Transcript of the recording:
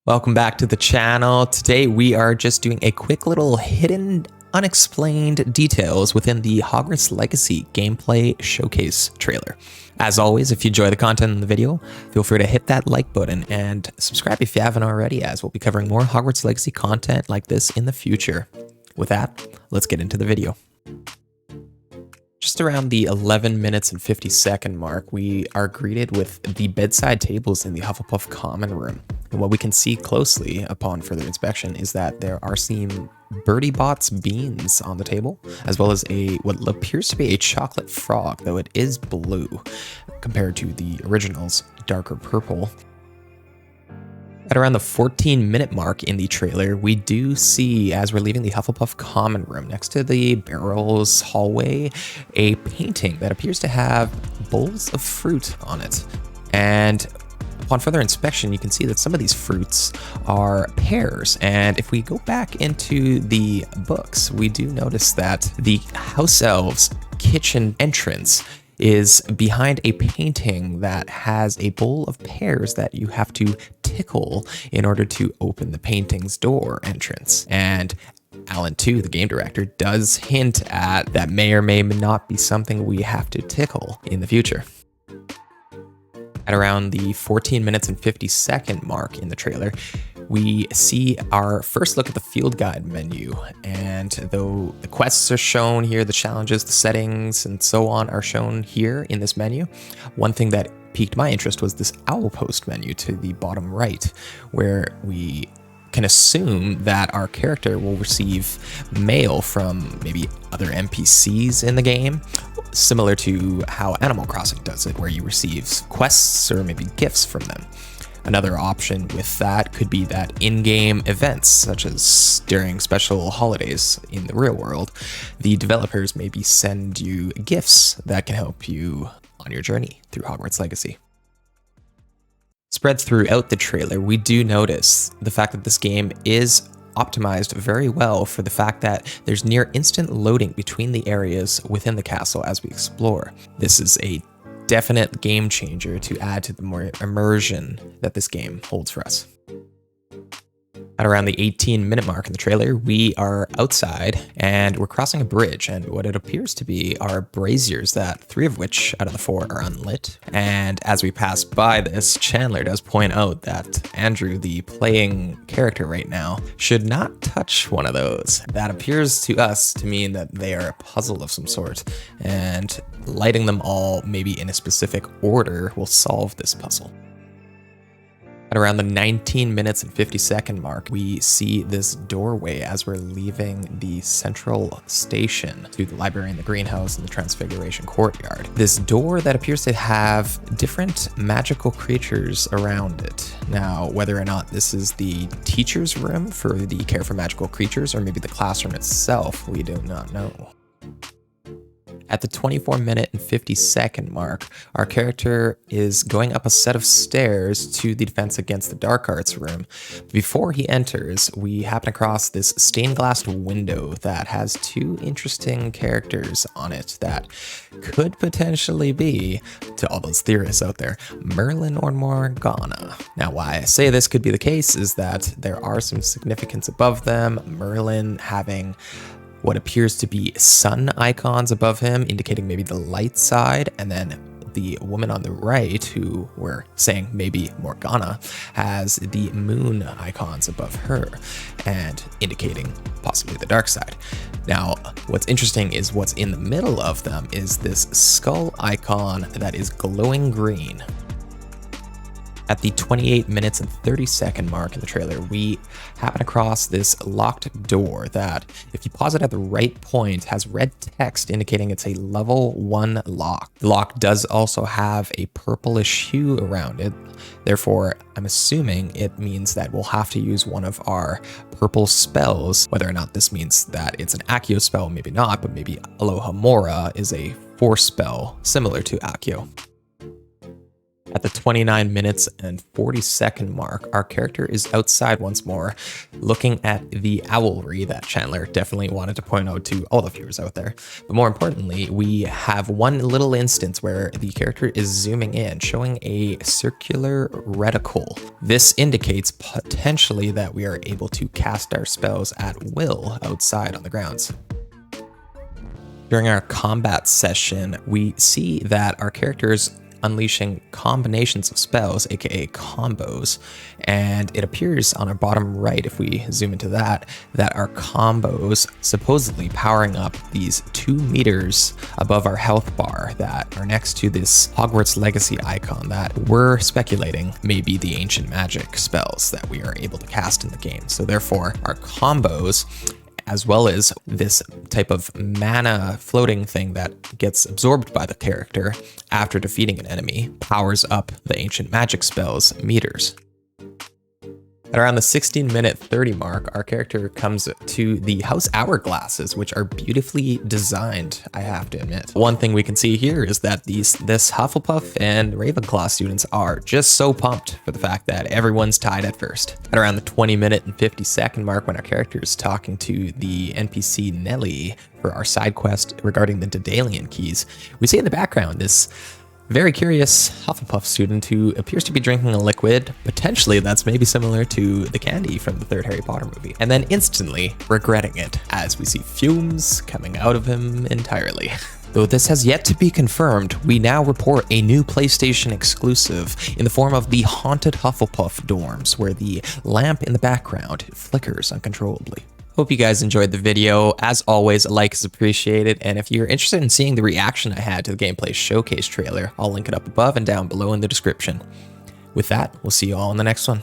Welcome back to the channel. Today we are just doing a quick little hidden unexplained details within the Hogwarts Legacy Gameplay Showcase trailer. As always, if you enjoy the content in the video, feel free to hit that like button and subscribe if you haven't already, as we'll be covering more Hogwarts Legacy content like this in the future. With that, let's get into the video. Just around the 11 minutes and 50-second mark, we are greeted with the bedside tables in the Hufflepuff common room. And what we can see closely upon further inspection is that there are some Birdie Bot's beans on the table, as well as what appears to be a chocolate frog, though it is blue compared to the original's darker purple. At around the 14-minute mark in the trailer, we do see, as we're leaving the Hufflepuff common room, next to the barrels hallway, a painting that appears to have bowls of fruit on it. And upon further inspection, you can see that some of these fruits are pears. And if we go back into the books, we do notice that the house elves' kitchen entrance is behind a painting that has a bowl of pears that you have to tickle in order to open the painting's door entrance. And Alan, too, the game director, does hint at that may or may not be something we have to tickle in the future. At around the 14 minutes and 50-second mark in the trailer, we see our first look at the field guide menu. And though the quests are shown here, the challenges, the settings, and so on are shown here in this menu, one thing that piqued my interest was this owl post menu to the bottom right, where we can assume that our character will receive mail from maybe other NPCs in the game, similar to how Animal Crossing does it, where you receive quests or maybe gifts from them. Another option with that could be that in-game events, such as during special holidays in the real world, the developers maybe send you gifts that can help you on your journey through Hogwarts Legacy. Spread throughout the trailer, we do notice the fact that this game is optimized very well for the fact that there's near instant loading between the areas within the castle as we explore. This is a definite game changer to add to the more immersion that this game holds for us. At around the 18-minute mark in the trailer, we are outside and we're crossing a bridge, and what it appears to be are braziers, that 3 of which out of the 4 are unlit. And as we pass by this, Chandler does point out that Andrew, the playing character right now, should not touch one of those. That appears to us to mean that they are a puzzle of some sort, and lighting them all maybe in a specific order will solve this puzzle. At around the 19 minutes and 50-second mark, we see this doorway as we're leaving the central station to the library and the greenhouse and the Transfiguration courtyard. This door that appears to have different magical creatures around it. Now, whether or not this is the teacher's room for the care for magical creatures or maybe the classroom itself, we do not know. At the 24-minute and 50-second mark, our character is going up a set of stairs to the Defense Against the Dark Arts room. Before he enters, we happen across this stained glass window that has 2 interesting characters on it that could potentially be, to all those theorists out there, Merlin or Morgana. Now, why I say this could be the case is that there are some significance above them, Merlin having what appears to be sun icons above him, indicating maybe the light side, and then the woman on the right, who we're saying maybe Morgana, has the moon icons above her, and indicating possibly the dark side. Now, what's interesting is what's in the middle of them is this skull icon that is glowing green. At the 28 minutes and 30-second mark in the trailer, we happen across this locked door that, if you pause it at the right point, has red text indicating it's a level 1 lock. The lock does also have a purplish hue around it. Therefore, I'm assuming it means that we'll have to use one of our purple spells. Whether or not this means that it's an Accio spell, maybe not, but maybe Aloha Mora is a force spell similar to Accio. At the 29 minutes and 40-second mark, our character is outside once more, looking at the owlry that Chandler definitely wanted to point out to all the viewers out there. But more importantly, we have one little instance where the character is zooming in, showing a circular reticle. This indicates potentially that we are able to cast our spells at will outside on the grounds. During our combat session, we see that our characters unleashing combinations of spells, aka combos, and it appears on our bottom right, if we zoom into that our combos supposedly powering up these 2 meters above our health bar that are next to this Hogwarts Legacy icon that we're speculating may be the ancient magic spells that we are able to cast in the game. So therefore, our combos, as well as this type of mana floating thing that gets absorbed by the character after defeating an enemy, powers up the ancient magic spells meters. At around the 16-minute 30 mark, our character comes to the house hourglasses, which are beautifully designed, I have to admit. One thing we can see here is that this Hufflepuff and Ravenclaw students are just so pumped for the fact that everyone's tied at first. At around the 20-minute and 50-second mark, when our character is talking to the NPC Nelly for our side quest regarding the Daedalian keys, we see in the background this very curious Hufflepuff student who appears to be drinking a liquid, potentially that's maybe similar to the candy from the 3rd Harry Potter movie, and then instantly regretting it as we see fumes coming out of him entirely. Though this has yet to be confirmed, we now report a new PlayStation exclusive in the form of the Haunted Hufflepuff dorms, where the lamp in the background flickers uncontrollably. Hope you guys enjoyed the video. As always, a like is appreciated, and if you're interested in seeing the reaction I had to the Gameplay Showcase trailer, I'll link it up above and down below in the description. With that, we'll see you all in the next one.